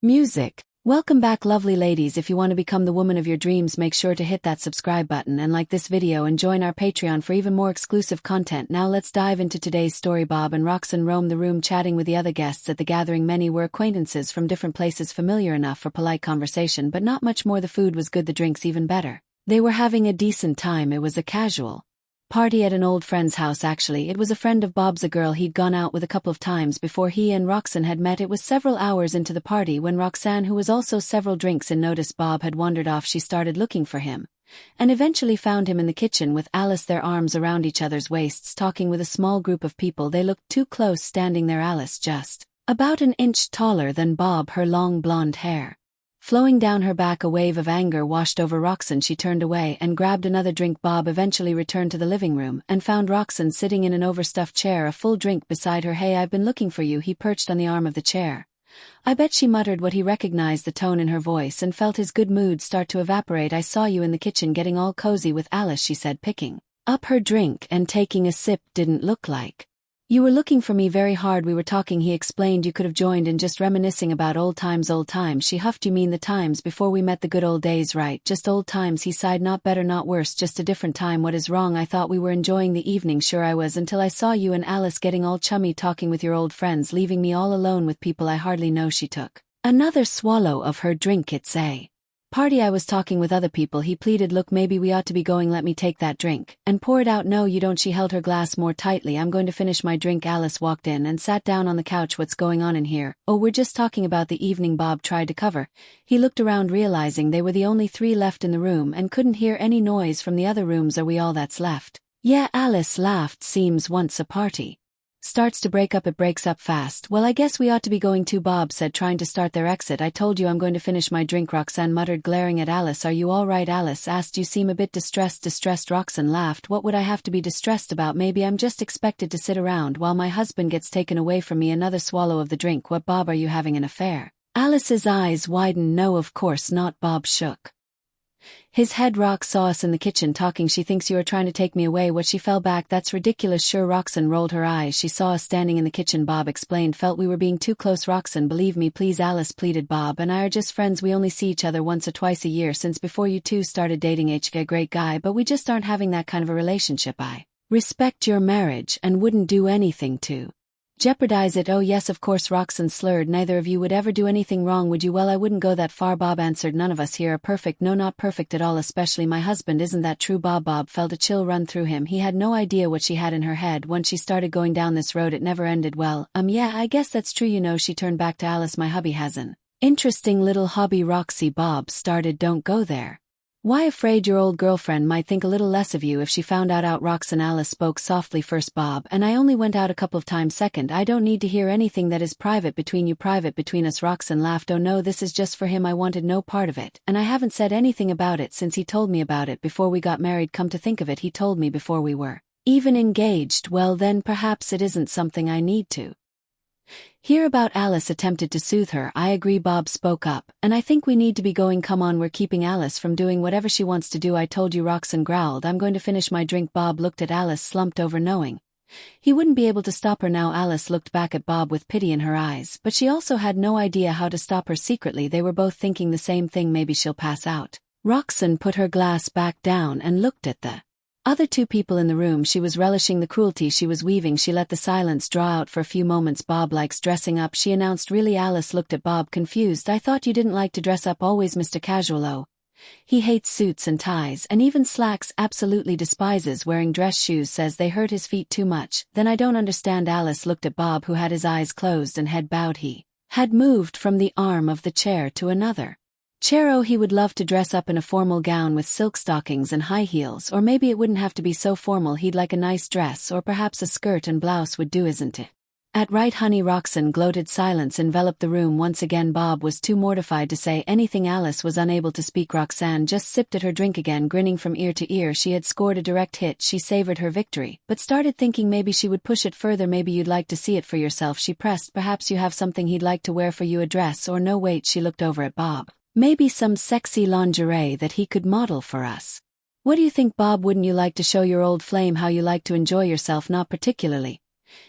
Music. Welcome back, lovely ladies. If you want to become the woman of your dreams, make sure to hit that subscribe button and like this video and join our Patreon for even more exclusive content. Now let's dive into today's story. Bob and Roxanne roamed the room chatting with the other guests at the gathering. Many were acquaintances from different places, familiar enough for polite conversation, but not much more. The food was good, the drinks even better. They were having a decent time. It was a casual party at an old friend's house. Actually, it was a friend of Bob's, a girl he'd gone out with a couple of times before he and Roxanne had met. It was several hours into the party when Roxanne, who was also several drinks in, noticed Bob had wandered off. She started looking for him, and eventually found him in the kitchen with Alice, their arms around each other's waists, talking with a small group of people. They looked too close, standing there, Alice just about an inch taller than Bob, her long blonde hair flowing down her back. A wave of anger washed over Roxanne. She turned away and grabbed another drink. Bob eventually returned to the living room and found Roxanne sitting in an overstuffed chair, a full drink beside her. "Hey, I've been looking for you." He perched on the arm of the chair. "I bet," she muttered. What he recognized the tone in her voice and felt his good mood start to evaporate. "I saw you in the kitchen getting all cozy with Alice," she said, picking up her drink and taking a sip. "Didn't look like you were looking for me very hard. We were talking," he explained. "You could have joined in, just reminiscing about old times." "Old times?" she huffed. "You mean the times before we met, the good old days, right?" "Just old times," he sighed. "Not better, not worse, just a different time." "What is wrong? I thought we were enjoying the evening." "Sure I was, until I saw you and Alice getting all chummy, talking with your old friends, leaving me all alone with people I hardly know." She took another swallow of her drink. "It's a party. I was talking with other people," he pleaded. "Look, maybe we ought to be going. Let me take that drink and pour it out." "No, you don't." She held her glass more tightly. "I'm going to finish my drink." Alice walked in and sat down on the couch. "What's going on in here?" "Oh, we're just talking about the evening," Bob tried to cover. He looked around, realizing they were the only three left in the room and couldn't hear any noise from the other rooms. "Are we all that's left?" "Yeah," Alice laughed. "Seems once a party starts to break up, it breaks up fast." "Well, I guess we ought to be going too," Bob said, trying to start their exit. "I told you I'm going to finish my drink," Roxanne muttered, glaring at Alice. "Are you all right?" Alice asked. "You seem a bit distressed." "Distressed?" Roxanne laughed. "What would I have to be distressed about? Maybe I'm just expected to sit around while my husband gets taken away from me." Another swallow of the drink. "What, Bob, are you having an affair?" Alice's eyes widened. "No, of course not." Bob shook his head. "Rox saw us in the kitchen talking. She thinks you are trying to take me away." "What?" She fell back. "That's ridiculous." "Sure." Roxanne rolled her eyes. "She saw us standing in the kitchen," Bob explained. "Felt we were being too close." "Roxanne, believe me, please." Alice pleaded. "Bob and I are just friends. We only see each other once or twice a year since before you two started dating." "HK, great guy, but we just aren't having that kind of a relationship. I respect your marriage and wouldn't do anything to jeopardize it." "Oh yes, of course." Roxanne slurred. "Neither of you would ever do anything wrong, would you?" "Well, I wouldn't go that far," Bob answered. "None of us here are perfect." "No, not perfect at all, especially my husband." "Isn't that true, Bob?" Bob felt a chill run through him. He had no idea what she had in her head. Once she started going down this road, it never ended well. Yeah, I guess that's true, you know." She turned back to Alice. "My hubby has an interesting little hobby." "Roxy," Bob started. "Don't go there." "Why?" "Afraid your old girlfriend might think a little less of you if she found out." Roxanne. Alice spoke softly. "First, Bob and I only went out a couple of times. Second, I don't need to hear anything that is private between you." "Private between us?" Roxanne laughed. "Oh no, this is just for him. I wanted no part of it, and I haven't said anything about it since he told me about it before we got married. Come to think of it, he told me before we were even engaged." "Well then, perhaps it isn't something I need to hear about." Alice attempted to soothe her. "I agree," Bob spoke up, "and I think we need to be going." "Come on, we're keeping Alice from doing whatever she wants to do." "I told you," Roxanne growled. "I'm going to finish my drink." Bob looked at Alice, slumped over, knowing he wouldn't be able to stop her now. Alice looked back at Bob with pity in her eyes, but she also had no idea how to stop her. Secretly, they were both thinking the same thing. Maybe she'll pass out. Roxanne put her glass back down and looked at the other two people in the room. She was relishing the cruelty she was weaving. She let the silence draw out for a few moments. "Bob likes dressing up," she announced. "Really?" Alice looked at Bob, confused. "I thought you didn't like to dress up. Always Mr. Casual." "Oh, he hates suits and ties and even slacks. Absolutely despises wearing dress shoes. Says they hurt his feet too much." "Then I don't understand." Alice looked at Bob, who had his eyes closed and head bowed. He had moved from the arm of the chair to another chair. "Oh, he would love to dress up in a formal gown with silk stockings and high heels, or maybe it wouldn't have to be so formal. He'd like a nice dress, or perhaps a skirt and blouse would do, isn't it?" "At right, honey." Roxanne gloated. Silence enveloped the room once again. Bob was too mortified to say anything. Alice was unable to speak. Roxanne just sipped at her drink again, grinning from ear to ear. She had scored a direct hit. She savored her victory, but started thinking maybe she would push it further. "Maybe you'd like to see it for yourself," she pressed. "Perhaps you have something he'd like to wear for you, a dress or no, wait." She looked over at Bob. "Maybe some sexy lingerie that he could model for us. What do you think, Bob? Wouldn't you like to show your old flame how you like to enjoy yourself?" "Not particularly."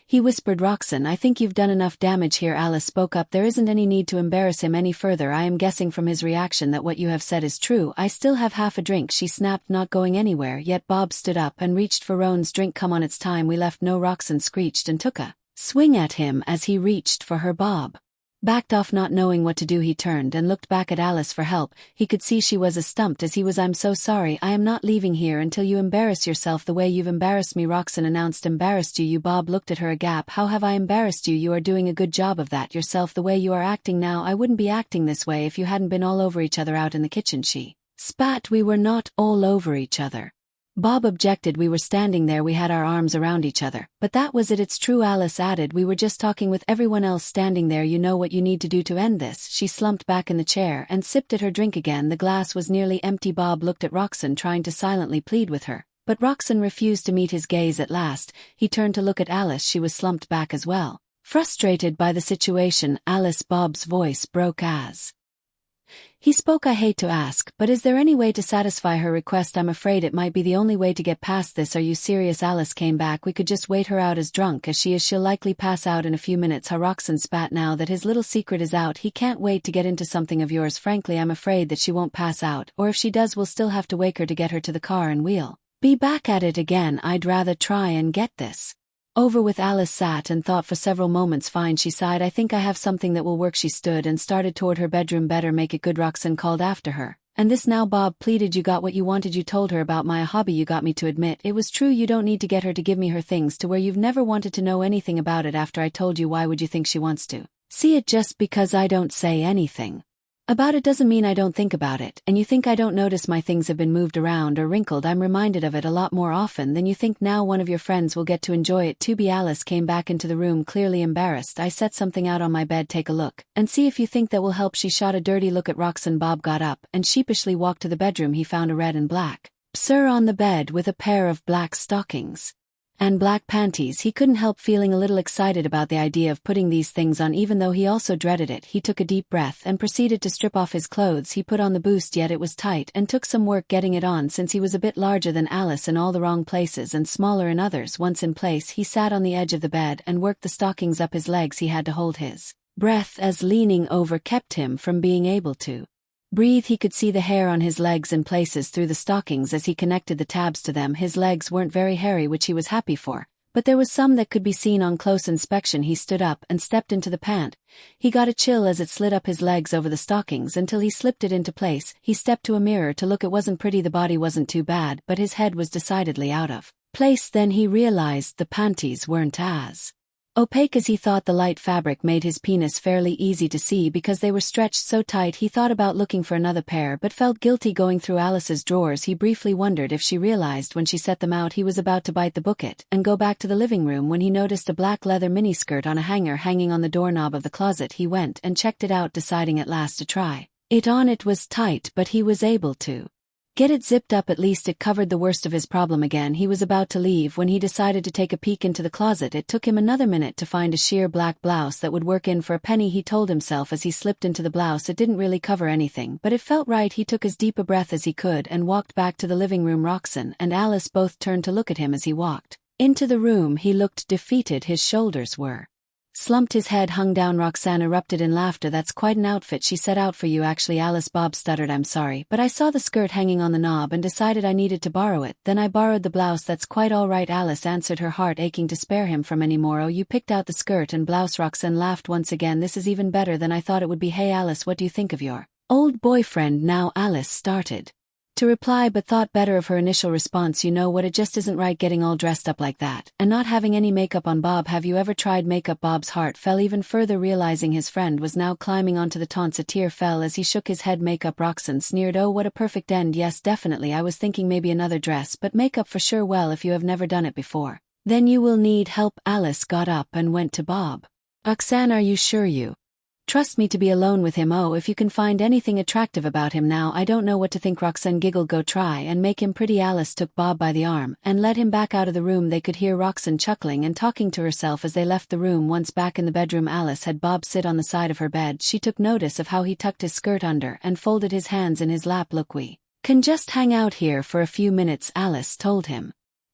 He whispered. Roxanne, I think you've done enough damage here. Alice spoke up. There isn't any need to embarrass him any further. I am guessing from his reaction that what you have said is true. I still have half a drink, she snapped, not going anywhere. Yet Bob stood up and reached for Roan's drink. Come on, it's time we left. No, Roxanne screeched and took a swing at him as he reached for her. Bob backed off, not knowing what to do. He turned and looked back at Alice for help. He could see she was as stumped as he was. I'm so sorry. I am not leaving here until you embarrass yourself the way you've embarrassed me, Roxanne announced. Embarrassed you? Bob looked at her agape. How have I embarrassed you? You are doing a good job of that yourself. The way you are acting now, I wouldn't be acting this way if you hadn't been all over each other out in the kitchen, she spat. We were not all over each other, Bob objected. We were standing there, we had our arms around each other. But that was it. It's true, Alice added. We were just talking with everyone else standing there. You know what you need to do to end this. She slumped back in the chair and sipped at her drink again. The glass was nearly empty. Bob looked at Roxanne, trying to silently plead with her. But Roxanne refused to meet his gaze. At last, he turned to look at Alice. She was slumped back as well, frustrated by the situation. Alice, Bob's voice broke as he spoke. I hate to ask, but is there any way to satisfy her request? I'm afraid it might be the only way to get past this. Are you serious? Alice came back. We could just wait her out. As drunk as she is, she'll likely pass out in a few minutes. Roxanne spat. Now that his little secret is out, he can't wait to get into something of yours. Frankly, I'm afraid that she won't pass out, or if she does, we'll still have to wake her to get her to the car, and we'll be back at it again. I'd rather try and get this over with. Alice sat and thought for several moments. Fine, she sighed. I think I have something that will work. She stood and started toward her bedroom. Better make it good, Roxanne called after her. And this now? Bob pleaded. You got what you wanted. You told her about my hobby. You got me to admit it was true. You don't need to get her to give me her things to where you've never wanted to know anything about it after I told you. Why would you think she wants to see it? Just because I don't say anything about it doesn't mean I don't think about it. And you think I don't notice my things have been moved around or wrinkled? I'm reminded of it a lot more often than you think. Now one of your friends will get to enjoy it too. Alice came back into the room, clearly embarrassed. I set something out on my bed. Take a look and see if you think that will help. She shot a dirty look at Roxanne. Bob got up and sheepishly walked to the bedroom. He found a red and black sir on the bed with a pair of black stockings and black panties. He couldn't help feeling a little excited about the idea of putting these things on, even though he also dreaded it. He took a deep breath and proceeded to strip off his clothes. He put on the boost, yet it was tight and took some work getting it on, since he was a bit larger than Alice in all the wrong places and smaller in others. Once in place, he sat on the edge of the bed and worked the stockings up his legs. He had to hold his breath as leaning over kept him from being able to breathe. He could see the hair on his legs in places through the stockings as he connected the tabs to them. His legs weren't very hairy, which he was happy for, but there was some that could be seen on close inspection. He stood up and stepped into the pant. He got a chill as it slid up his legs over the stockings until he slipped it into place. He stepped to a mirror to look. It wasn't pretty. The body wasn't too bad, but his head was decidedly out of place. Then he realized the panties weren't as opaque as he thought. The light fabric made his penis fairly easy to see because they were stretched so tight. He thought about looking for another pair but felt guilty going through Alice's drawers. He briefly wondered if she realized when she set them out. He was about to bite the bullet and go back to the living room when he noticed a black leather miniskirt on a hanger hanging on the doorknob of the closet. He went and checked it out, deciding at last to try it on. It was tight, but he was able to get it zipped up. At least it covered the worst of his problem. Again, he was about to leave when he decided to take a peek into the closet. It took him another minute to find a sheer black blouse that would work in for a penny, he told himself as he slipped into the blouse. It didn't really cover anything, but it felt right. He took as deep a breath as he could and walked back to the living room. Roxanne and Alice both turned to look at him as he walked into the room. He looked defeated. His shoulders were slumped, his head hung down. Roxanne erupted in laughter. That's quite an outfit she set out for you. Actually, Alice, Bob stuttered. I'm sorry, but I saw the skirt hanging on the knob and decided I needed to borrow it. Then I borrowed the blouse. That's quite all right, Alice answered, her heart aching to spare him from any more. Oh, you picked out the skirt and blouse. Roxanne laughed once again. This is even better than I thought it would be. Hey Alice, what do you think of your old boyfriend now? Alice started to reply but thought better of her initial response. You know what, it just isn't right getting all dressed up like that and not having any makeup on. Bob, have you ever tried makeup? Bob's heart fell even further, realizing his friend was now climbing onto the taunts. A tear fell as he shook his head. Makeup? Roxanne sneered. Oh, what a perfect end. Yes, definitely. I was thinking maybe another dress, but makeup for sure. Well, if you have never done it before, then you will need help. Alice got up and went to Bob. Roxanne, are you sure you trust me to be alone with him? Oh, if you can find anything attractive about him now, I don't know what to think. Roxanne giggled. Go try and make him pretty. Alice took Bob by the arm and led him back out of the room. They could hear Roxanne chuckling and talking to herself as they left the room. Once back in the bedroom, Alice had Bob sit on the side of her bed. She took notice of how he tucked his skirt under and folded his hands in his lap. Look, we can just hang out here for a few minutes, Alice told him.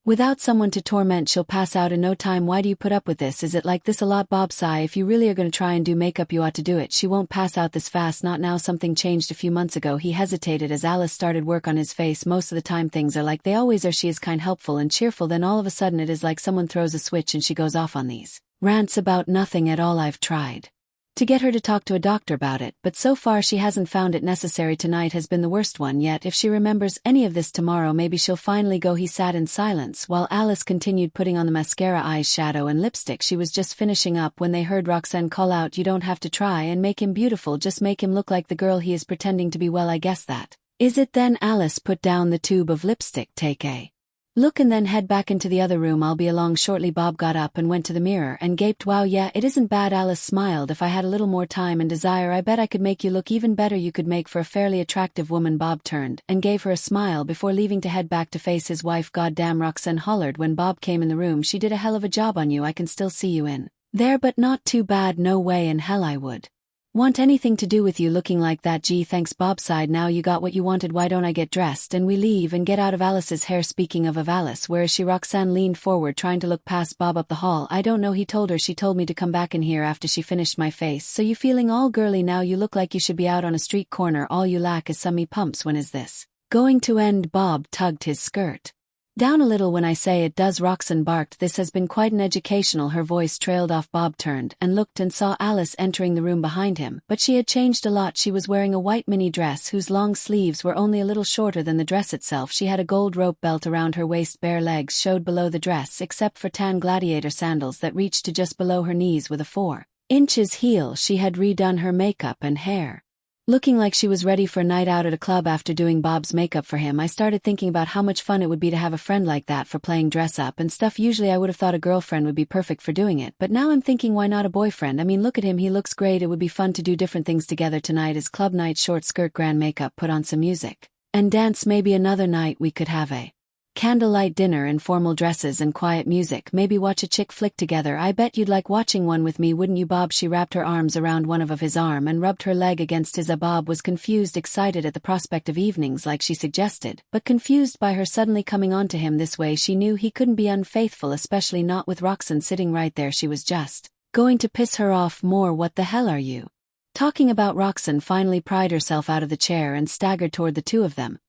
Without someone to torment she'll pass out in no time. Why do you put up with this? Is it like this a lot? Bob sigh. If you really are gonna try and do makeup you ought to do it. She won't pass out this fast. Not now. Something changed a few months ago. He hesitated as Alice started work on his face. Most of the time things are like they always are. She is kind, helpful and cheerful, then all of a sudden it is like someone throws a switch and she goes off on these rants about nothing at all. I've tried to get her to talk to a doctor about it, but so far she hasn't found it necessary. Tonight has been the worst one yet. If she remembers any of this tomorrow, maybe she'll finally go. He sat in silence while Alice continued putting on the mascara, eyeshadow and lipstick. She was just finishing up when they heard Roxanne call out, "You don't have to try and make him beautiful, just make him look like the girl he is pretending to be." "Well, I guess that is it then." Alice put down the tube of lipstick. "Take a look and then head back into the other room. I'll be along shortly." Bob got up and went to the mirror and gaped. "Wow, yeah, it isn't bad." Alice smiled. "If I had a little more time and desire, I bet I could make you look even better. You could make for a fairly attractive woman." Bob turned and gave her a smile before leaving to head back to face his wife. "Goddamn," Roxanne hollered when Bob came in the room. "She did a hell of a job on you. I can still see you in there, but not too bad. No way in hell I would want anything to do with you looking like that." "Gee, thanks." Bob sighed. "Now you got what you wanted. Why don't I get dressed and we leave and get out of Alice's hair?" "Speaking of Alice, where is she?" Roxanne leaned forward trying to look past Bob. "Up the hall." "I don't know. He told her. She told me to come back in here after she finished my face." "So you feeling all girly now? You look like you should be out on a street corner. All you lack is some me pumps. When is this going to end?" Bob tugged his skirt down a little. "When I say it does," Roxanne barked. "This has been quite an educational." Her voice trailed off. Bob turned and looked and saw Alice entering the room behind him, but she had changed a lot. She was wearing a white mini dress whose long sleeves were only a little shorter than the dress itself. She had a gold rope belt around her waist. Bare legs showed below the dress except for tan gladiator sandals that reached to just below her knees with a 4-inch heel. She had redone her makeup and hair, looking like she was ready for a night out at a club. After doing Bob's makeup for him, I started thinking about how much fun it would be to have a friend like that for playing dress up and stuff. Usually I would have thought a girlfriend would be perfect for doing it, but now I'm thinking, why not a boyfriend? I mean, look at him, he looks great. It would be fun to do different things together. Tonight is club night. Short skirt, grand makeup, put on some music and dance. Maybe another night we could have a candlelight dinner in formal dresses and quiet music. Maybe watch a chick flick together. I bet you'd like watching one with me, wouldn't you, Bob?" She wrapped her arms around one of his arm and rubbed her leg against his. Bob was confused, excited at the prospect of evenings like she suggested, but confused by her suddenly coming on to him this way. She knew he couldn't be unfaithful, especially not with Roxanne sitting right there. She was just going to piss her off more. "What the hell are you talking about?" Roxanne finally pried herself out of the chair and staggered toward the two of them.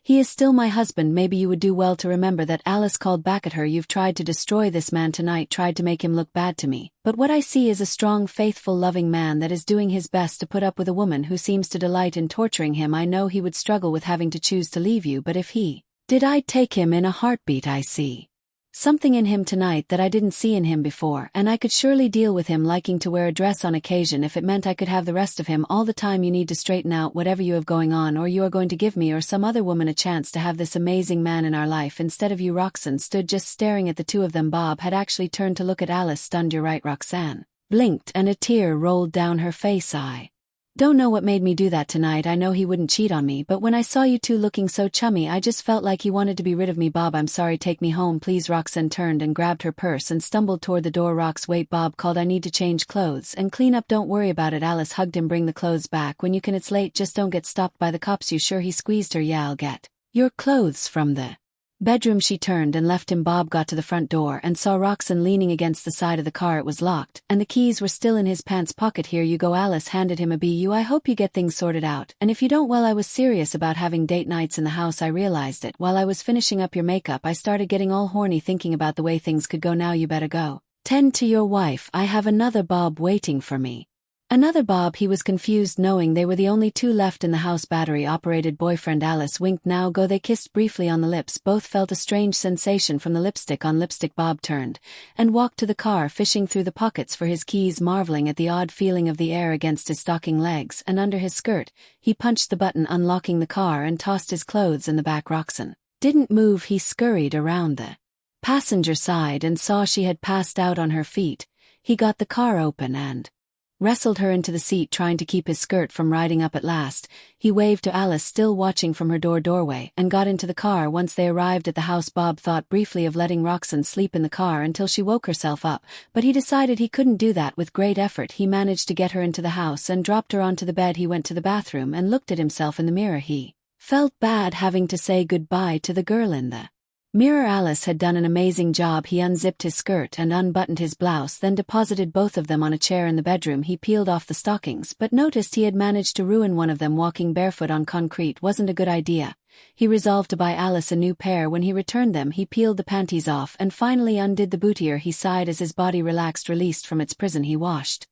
"He is still my husband. Maybe you would do well to remember that." Alice called back at her. "You've tried to destroy this man tonight, tried to make him look bad to me, but what I see is a strong, faithful, loving man that is doing his best to put up with a woman who seems to delight in torturing him. I know he would struggle with having to choose to leave you, but if he did, I'd take him in a heartbeat. I see something in him tonight that I didn't see in him before, and I could surely deal with him liking to wear a dress on occasion if it meant I could have the rest of him all the time. You need to straighten out whatever you have going on, or you are going to give me or some other woman a chance to have this amazing man in our life instead of you." Roxanne stood just staring at the two of them. Bob had actually turned to look at Alice, stunned. "You're right." Roxanne blinked and a tear rolled down her face. "I don't know what made me do that tonight. I know he wouldn't cheat on me, but when I saw you two looking so chummy, I just felt like he wanted to be rid of me." "Bob, I'm sorry. Take me home, please." Roxanne turned and grabbed her purse and stumbled toward the door. "Rox, wait," Bob called. "I need to change clothes and clean up." "Don't worry about it." Alice hugged him. "Bring the clothes back when you can. It's late. Just don't get stopped by the cops." "You sure?" He squeezed her. "Yeah, I'll get your clothes from the bedroom." She turned and left him. Bob got to the front door and saw Roxanne leaning against the side of the car. It was locked, and the keys were still in his pants pocket. "Here you go." Alice handed him a BU. "I hope you get things sorted out, and if you don't, well, I was serious about having date nights in the house. I realized it while I was finishing up your makeup. I started getting all horny thinking about the way things could go. Now you better go tend to your wife. I have another Bob waiting for me." Another Bob? He was confused knowing they were the only two left in the house. Battery-operated boyfriend. Alice winked. "Now go." They kissed briefly on the lips. Both felt a strange sensation from the lipstick on lipstick. Bob turned and walked to the car, fishing through the pockets for his keys, marveling at the odd feeling of the air against his stocking legs and under his skirt. He punched the button unlocking the car and tossed his clothes in the back. Roxanne didn't move. He scurried around the passenger side and saw she had passed out on her feet. He got the car open and wrestled her into the seat, trying to keep his skirt from riding up. At last, he waved to Alice, still watching from her doorway, and got into the car. Once they arrived at the house, Bob thought briefly of letting Roxanne sleep in the car until she woke herself up, but he decided he couldn't do that. With great effort, he managed to get her into the house and dropped her onto the bed. He went to the bathroom and looked at himself in the mirror. He felt bad having to say goodbye to the girl in the Mirror Alice had done an amazing job. He unzipped his skirt and unbuttoned his blouse, then deposited both of them on a chair in the bedroom. He peeled off the stockings, but noticed he had managed to ruin one of them. Walking barefoot on concrete wasn't a good idea. He resolved to buy Alice a new pair. When he returned them, he peeled the panties off and finally undid the bootier. He sighed as his body relaxed, released from its prison. He washed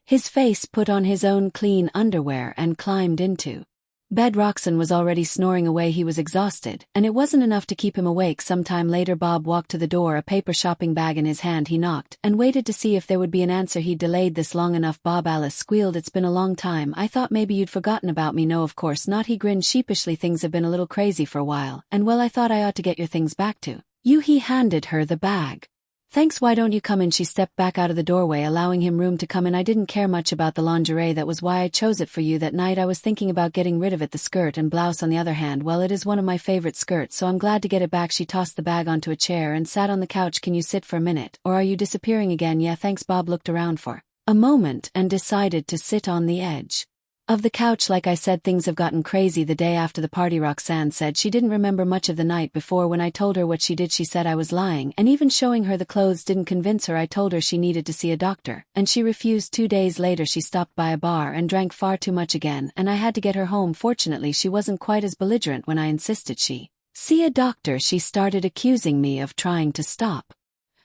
his face, put on his own clean underwear, and climbed into bed. Roxanne was already snoring away. He was exhausted, and it wasn't enough to keep him awake. Sometime later, Bob walked to the door, a paper shopping bag in his hand. He knocked and waited to see if there would be an answer. He'd delayed this long enough. Bob, Alice squealed. It's been a long time. I thought maybe you'd forgotten about me. No, of course not. He grinned sheepishly. Things have been a little crazy for a while, and well, I thought I ought to get your things back to you. He handed her the bag. Thanks, why don't you come in? She stepped back out of the doorway, allowing him room to come in. I didn't care much about the lingerie. That was why I chose it for you that night. I was thinking about getting rid of it. The skirt and blouse, on the other hand, well, it is one of my favorite skirts, so I'm glad to get it back. She tossed the bag onto a chair and sat on the couch. Can you sit for a minute, or are you disappearing again? Yeah, thanks. Bob looked around for a moment and decided to sit on the edge of the couch. Like I said, things have gotten crazy. The day after the party, Roxanne said she didn't remember much of the night before. When I told her what she did, she said I was lying, and even showing her the clothes didn't convince her. I told her she needed to see a doctor, and she refused. 2 days later, she stopped by a bar and drank far too much again, and I had to get her home. Fortunately, she wasn't quite as belligerent when I insisted she see a doctor. She started accusing me of trying to stop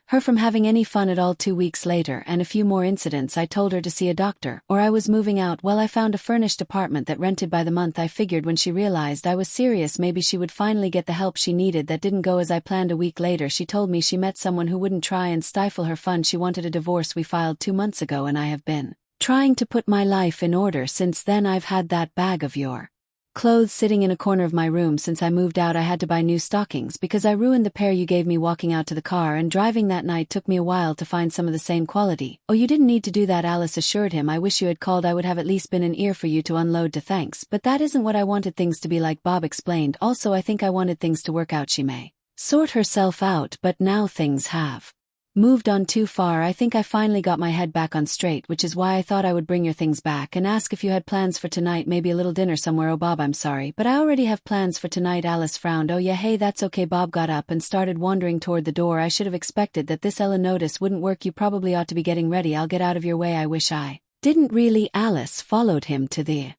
her from having any fun at all. 2 weeks later, and a few more incidents, I told her to see a doctor, or I was moving out. Well, I found a furnished apartment that rented by the month. I figured when she realized I was serious, maybe she would finally get the help she needed. That didn't go as I planned. A week later, she told me she met someone who wouldn't try and stifle her fun. She wanted a divorce. We filed 2 months ago, and I have been trying to put my life in order since then. I've had that bag of your clothes sitting in a corner of my room since I moved out. I had to buy new stockings because I ruined the pair you gave me. Walking out to the car and driving that night took me a while to find some of the same quality. Oh, you didn't need to do that, Alice assured him. I wish you had called. I would have at least been an ear for you to unload to. Thanks, but that isn't what I wanted things to be like, Bob explained. Also, I think I wanted things to work out. She may sort herself out, but now things have moved on too far. I think I finally got my head back on straight, which is why I thought I would bring your things back and ask if you had plans for tonight, maybe a little dinner somewhere. Oh, Bob, I'm sorry, but I already have plans for tonight. Alice frowned. Oh yeah, hey, that's okay. Bob got up and started wandering toward the door. I should have expected that this Ella notice wouldn't work. You probably ought to be getting ready. I'll get out of your way. I wish I didn't really. Alice followed him to the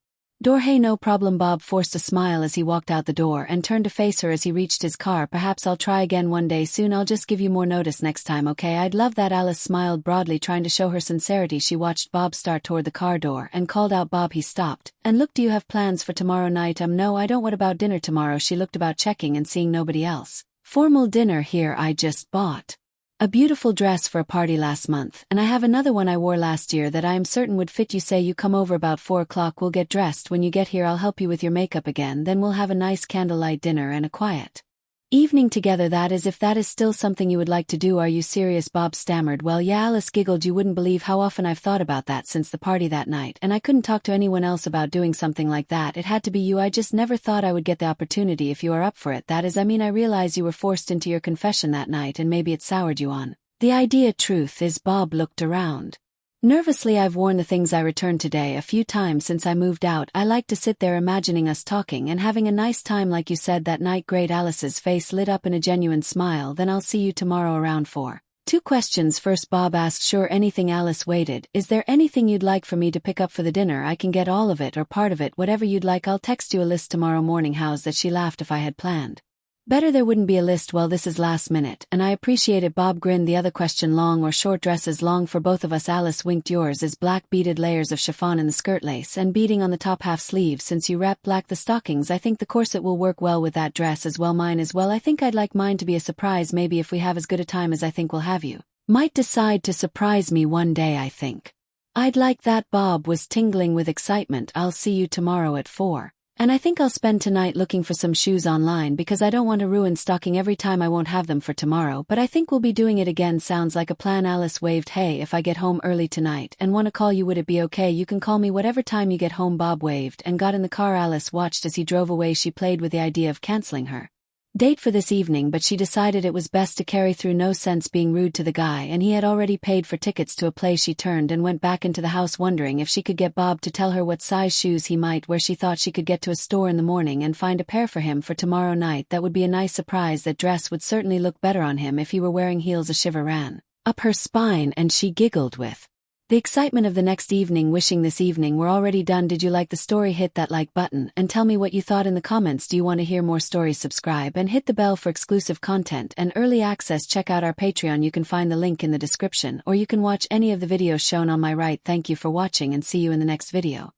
door. Hey, no problem. Bob forced a smile as he walked out the door and turned to face her as he reached his car. Perhaps I'll try again one day soon. I'll just give you more notice next time, okay? I'd love that. Alice smiled broadly, trying to show her sincerity. She watched Bob start toward the car door and called out, Bob. He stopped and looked. Do you have plans for tomorrow night? No, I don't. What about dinner tomorrow? She looked about, checking and seeing nobody else. Formal dinner here. I just bought a beautiful dress for a party last month, and I have another one I wore last year that I am certain would fit you. Say you come over about 4 o'clock. We'll get dressed. When you get here, I'll help you with your makeup again. Then we'll have a nice candlelight dinner and a quiet evening together. That is, if that is still something you would like to do. Are you serious? Bob stammered. Well, yeah. Alice giggled. You wouldn't believe how often I've thought about that since the party that night, and I couldn't talk to anyone else about doing something like that. It had to be you. I just never thought I would get the opportunity. If you are up for it, that is, I mean, I realize you were forced into your confession that night and maybe it soured you on the idea. Truth is, Bob looked around nervously. I've worn the things I returned today a few times since I moved out. I like to sit there imagining us talking and having a nice time like you said that night. Great. Alice's face lit up in a genuine smile. Then I'll see you tomorrow around 4. 2 questions first, Bob asked. Sure, anything. Alice waited. Is there anything you'd like for me to pick up for the dinner? I can get all of it or part of it, whatever you'd like. I'll text you a list tomorrow morning. How's that? She laughed. If I had planned better, there wouldn't be a list. Well, this is last minute, and I appreciate it. Bob grinned. The other question, long or short dresses? Long for both of us. Alice winked. Yours is black, beaded layers of chiffon in the skirt, lace and beading on the top half sleeve. Since you wrap black the stockings, I think the corset will work well with that dress as well. Mine as well. I think I'd like mine to be a surprise. Maybe if we have as good a time as I think we'll have, you might decide to surprise me one day. I think I'd like that. Bob was tingling with excitement. I'll see you tomorrow at 4. And I think I'll spend tonight looking for some shoes online because I don't want to ruin stocking every time. I won't have them for tomorrow, but I think we'll be doing it again. Sounds like a plan. Alice waved. Hey, if I get home early tonight and want to call you, would it be okay? You can call me whatever time you get home. Bob waved and got in the car. Alice watched as he drove away. She played with the idea of canceling her date for this evening, but she decided it was best to carry through, no sense being rude to the guy, and he had already paid for tickets to a play. She turned and went back into the house, wondering if she could get Bob to tell her what size shoes he might wear. She thought she could get to a store in the morning and find a pair for him for tomorrow night. That would be a nice surprise. That dress would certainly look better on him if he were wearing heels. A shiver ran up her spine and she giggled with the excitement of the next evening. Wishing this evening were already done. Did you like the story? Hit that like button and tell me what you thought in the comments. Do you want to hear more stories? Subscribe and hit the bell for exclusive content and early access. Check out our Patreon. You can find the link in the description, or you can watch any of the videos shown on my right. Thank you for watching and see you in the next video.